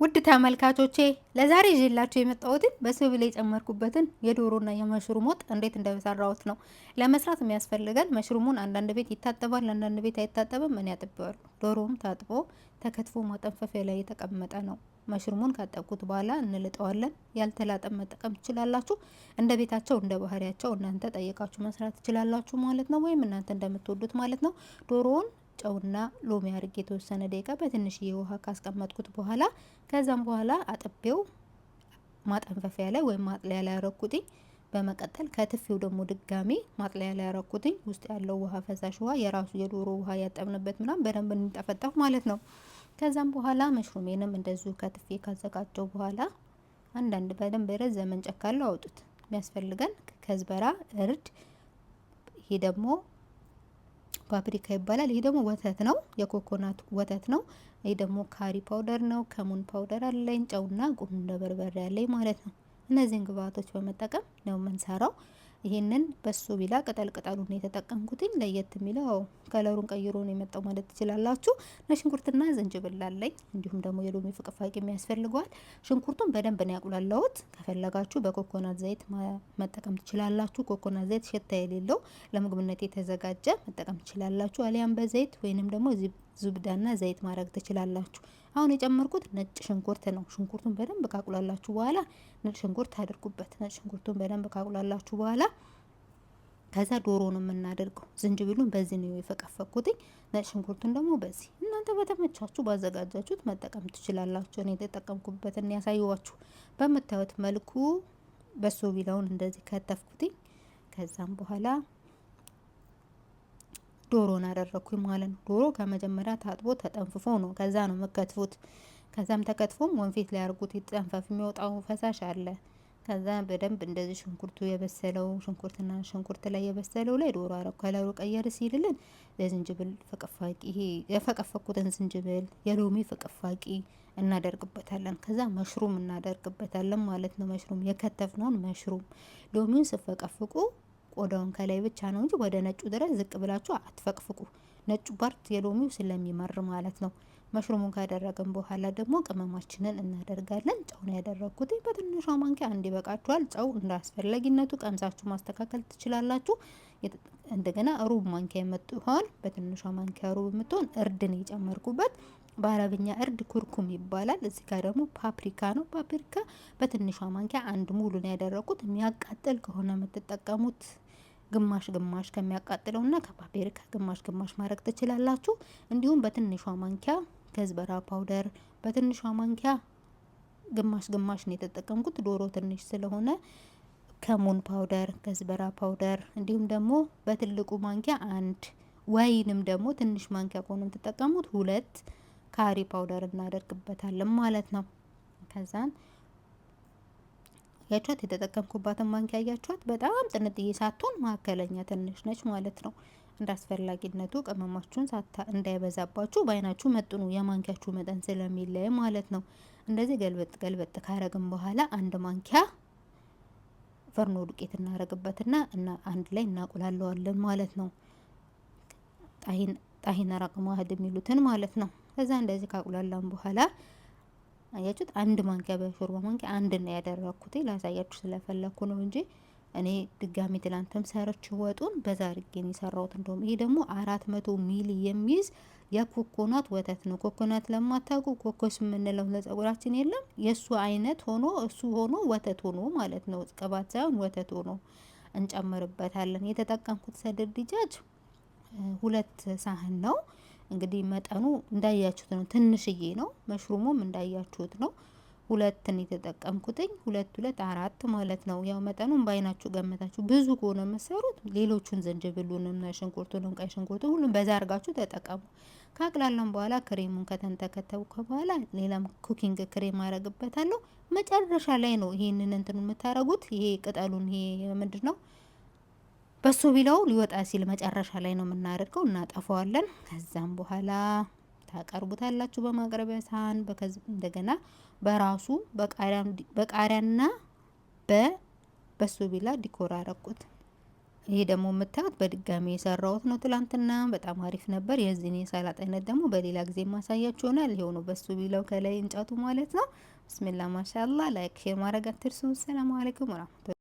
ውድ ተመልካቾቼ ለዛሬ ይዤላችሁ የመጣሁት በስብ ላይ የጨመርኩበትን የዶሮና የመሽሩም ወጥ እንዴት እንደሰራሁት ነው። ለመስራት የሚያስፈልገን መሽሩሙን አንዳንድ ቤት ይታጠባል፣ አንዳንድ ቤት አይታጠብም። እኔ አጥቤዋለሁ። ዶሮውም ታጥቦ ተከትፎ ማጠንፈፊያ ላይ የተቀመጠ ነው። መሽሩሙን ካጠብኩት በኋላ እንልጠዋለን። ያልተላጠም መጠቀም ትችላላችሁ። እንደ ቤታቸው እንደ ባህሪያቸው እናንተ ጠይቃችሁ መስራት ትችላላችሁ ማለት ነው፣ ወይም እናንተ እንደምትወዱት ማለት ነው። ዶሮውን ጨውና ሎሚ አድርጌ የተወሰነ ደቂቃ በትንሽዬ ውሃ ካስቀመጥኩት በኋላ ከዛም በኋላ አጥቤው ማጠንፈፊያ ላይ ወይም ማጥለያ ላይ ያረኩትኝ። በመቀጠል ከትፌው ደግሞ ድጋሚ ማጥለያ ላይ ያረኩትኝ። ውስጥ ያለው ውሃ ፈሳሽ ውሃ የራሱ የዶሮ ውሃ ያጠብንበት ምናምን በደንብ እንዲጠፈጠፍ ማለት ነው። ከዛም በኋላ መሽሩሜንም እንደዚሁ ከትፌ ካዘጋጀው በኋላ አንዳንድ በደንብ የረዘመ እንጨት ካለው አውጡት። የሚያስፈልገን ከዝበራ፣ እርድ፣ ይሄ ደግሞ ፓፕሪካ ይባላል። ይሄ ደግሞ ወተት ነው፣ የኮኮናት ወተት ነው። ይሄ ደግሞ ካሪ ፓውደር ነው፣ ከሙን ፓውደር አለኝ፣ ጨውና ቁንዶ በርበሬ አለኝ ማለት ነው። እነዚህን ግብአቶች በመጠቀም ነው የምንሰራው። ይሄንን በሶ ቢላ ቅጠል ቅጠሉን የተጠቀምኩትኝ። ለየት የሚለው ከለሩን ቀይሮ ነው የመጣው ማለት ትችላላችሁ። ሽንኩርትና ዝንጅብል አለኝ፣ እንዲሁም ደግሞ የሎሚ ፍቅፋቂ የሚያስፈልገዋል። ሽንኩርቱን በደንብ ነው ያቁላላሁት። ከፈለጋችሁ በኮኮናት ዘይት መጠቀም ትችላላችሁ። ኮኮናት ዘይት ሽታ የሌለው ለምግብነት የተዘጋጀ መጠቀም ትችላላችሁ። አሊያም በዘይት ወይንም ደግሞ ዙብዳና ዘይት ማድረግ ትችላላችሁ። አሁን የጨመርኩት ነጭ ሽንኩርት ነው። ሽንኩርቱን በደንብ ካቁላላችሁ በኋላ ነጭ ሽንኩርት አድርጉበት። ነጭ ሽንኩርቱን በደንብ ካቁላላችሁ በኋላ ከዛ ዶሮ ነው የምናደርገው። ዝንጅብሉን በዚህ ነው የፈቀፈኩትኝ። ነጭ ሽንኩርቱን ደግሞ በዚህ እናንተ በተመቻችሁ ባዘጋጃችሁት መጠቀም ትችላላችሁ። እኔ የተጠቀምኩበትን ያሳየዋችሁ። በምታዩት መልኩ በሶ ቢላውን እንደዚህ ከተፍኩትኝ። ከዛም በኋላ ዶሮን አደረኩኝ ማለት ነው። ዶሮ ከመጀመሪያ ታጥቦ ተጠንፍፎ ነው ከዛ ነው መከትፉት። ከዛም ተከትፎም ወንፊት ላይ አርጉት። ይጠንፈፍ የሚወጣው ፈሳሽ አለ። ከዛ በደንብ እንደዚህ ሽንኩርቱ የበሰለው ሽንኩርትና ሽንኩርት ላይ የበሰለው ላይ ዶሮ አረኩ። ከለሩ ቀየር ሲልልን የዝንጅብል ፍቅፋቂ፣ ይሄ የፈቀፈኩትን ዝንጅብል የሎሚ ፍቅፋቂ እናደርግበታለን። ከዛ መሽሩም እናደርግበታለን ማለት ነው። መሽሩም የከተፍነውን መሽሩም ሎሚውን ስፈቀፍቁ ቆዳውን ከላይ ብቻ ነው እንጂ ወደ ነጩ ድረስ ዝቅ ብላችሁ አትፈቅፍቁ። ነጩ ፓርት የሎሚው ስለሚመር ማለት ነው። መሽሩሙን ካደረግን በኋላ ደግሞ ቅመማችንን እናደርጋለን። ጨው ነው ያደረኩት በትንሿ ማንኪያ አንድ ይበቃችኋል። ጨው እንዳስፈላጊነቱ ቀምሳችሁ ማስተካከል ትችላላችሁ። እንደገና ሩብ ማንኪያ የምትሆን በትንሿ ማንኪያ ሩብ የምትሆን እርድን የጨመርኩበት። በአረብኛ እርድ ኩርኩም ይባላል። እዚህ ጋር ደግሞ ፓፕሪካ ነው። ፓፕሪካ በትንሿ ማንኪያ አንድ ሙሉ ነው ያደረኩት። የሚያቃጥል ከሆነ የምትጠቀሙት ግማሽ ግማሽ ከሚያቃጥለውና ከፓፕሪካ ግማሽ ግማሽ ማድረግ ትችላላችሁ። እንዲሁም በትንሿ ማንኪያ ከዝበራ ፓውደር በትንሿ ማንኪያ ግማሽ ግማሽ ነው የተጠቀምኩት። ዶሮ ትንሽ ስለሆነ ከሙን ፓውደር፣ ከዝበራ ፓውደር እንዲሁም ደግሞ በትልቁ ማንኪያ አንድ ወይንም ደግሞ ትንሽ ማንኪያ ከሆነ የምትጠቀሙት ሁለት ካሪ ፓውደር እናደርግበታለን ማለት ነው። ከዛን ያቻት የተጠቀምኩባትን ማንኪያ ያቻት በጣም ጥንጥዬ ሳትሆን መካከለኛ ትንሽ ነች ማለት ነው። እንዳስፈላጊነቱ ቅመማችሁን እንዳይበዛባችሁ በአይናችሁ መጥኑ። የማንኪያችሁ መጠን ስለሚለይ ማለት ነው። እንደዚህ ገልበጥ ገልበጥ ካረግን በኋላ አንድ ማንኪያ ፈርኖ ዱቄት እናረግበትና እና አንድ ላይ እናቁላለዋለን ማለት ነው። ጣሂን አራቅ ማህድ የሚሉትን ማለት ነው። ከዛ እንደዚህ ካቁላላን በኋላ አያችሁት፣ አንድ ማንኪያ በሾርባ ማንኪያ አንድ ነው ያደረኩት። ላሳያችሁ ስለፈለኩ ነው እንጂ እኔ ድጋሚ ትላንትም ሰርች ወጡን በዛ አድርጌ ነው የሰራሁት። እንደውም ይሄ ደግሞ 400 ሚሊ የሚይዝ የኮኮናት ወተት ነው። ኮኮናት ለማታውቁ ኮኮስ የምንለው ለጸጉራችን የለም፣ የሱ አይነት ሆኖ እሱ ሆኖ ወተት ሆኖ ማለት ነው። ቅባት ሳይሆን ወተት ሆኖ እንጨምርበታለን። የተጠቀምኩት ሰድር ዲጃጅ 2 ሳህን ነው። እንግዲህ መጠኑ እንዳያችሁት ነው፣ ትንሽዬ ነው። መሽሩሙም እንዳያችሁት ነው። 2 የተጠቀምኩትኝ 2 4 ማለት ነው። ያው መጠኑን በአይናችሁ ገመታችሁ። ብዙ ከሆነ መሰሩት ሌሎቹን ዝንጅብሉንም ሽንኩርቱንም ቀይ ሽንኩርቱ ሁሉም በዛ አርጋችሁ ተጠቀሙ። ካቅላላም በኋላ ክሬሙን ከተንተከተብኩ በኋላ ሌላም ኩኪንግ ክሬም አረግበታለሁ። መጨረሻ ላይ ነው ይሄንን እንትን የምታረጉት። ይሄ ቅጠሉን ይሄ ምንድነው በሶ ቢላው ሊወጣ ሲል መጨረሻ ላይ ነው የምናደርገው። እናጠፋዋለን። ከዛም በኋላ ታቀርቡታላችሁ በማቅረቢያ ሳህን። እንደገና በራሱ በቃሪያና በሶ ቢላ ዲኮር አረኩት። ይሄ ደግሞ የምታዩት በድጋሚ የሰራሁት ነው ትላንትና። በጣም አሪፍ ነበር። የዚህን የሰላጣ አይነት ደግሞ በሌላ ጊዜ ማሳያችሁ ይሆናል። ይሄው ነው በሱ ቢለው ከላይ እንጨቱ ማለት ነው። ብስሚላ ማሻአላ። ላይክ ሼር ማድረግ አትርሱ። ሰላም አለይኩም ወራህመቱላህ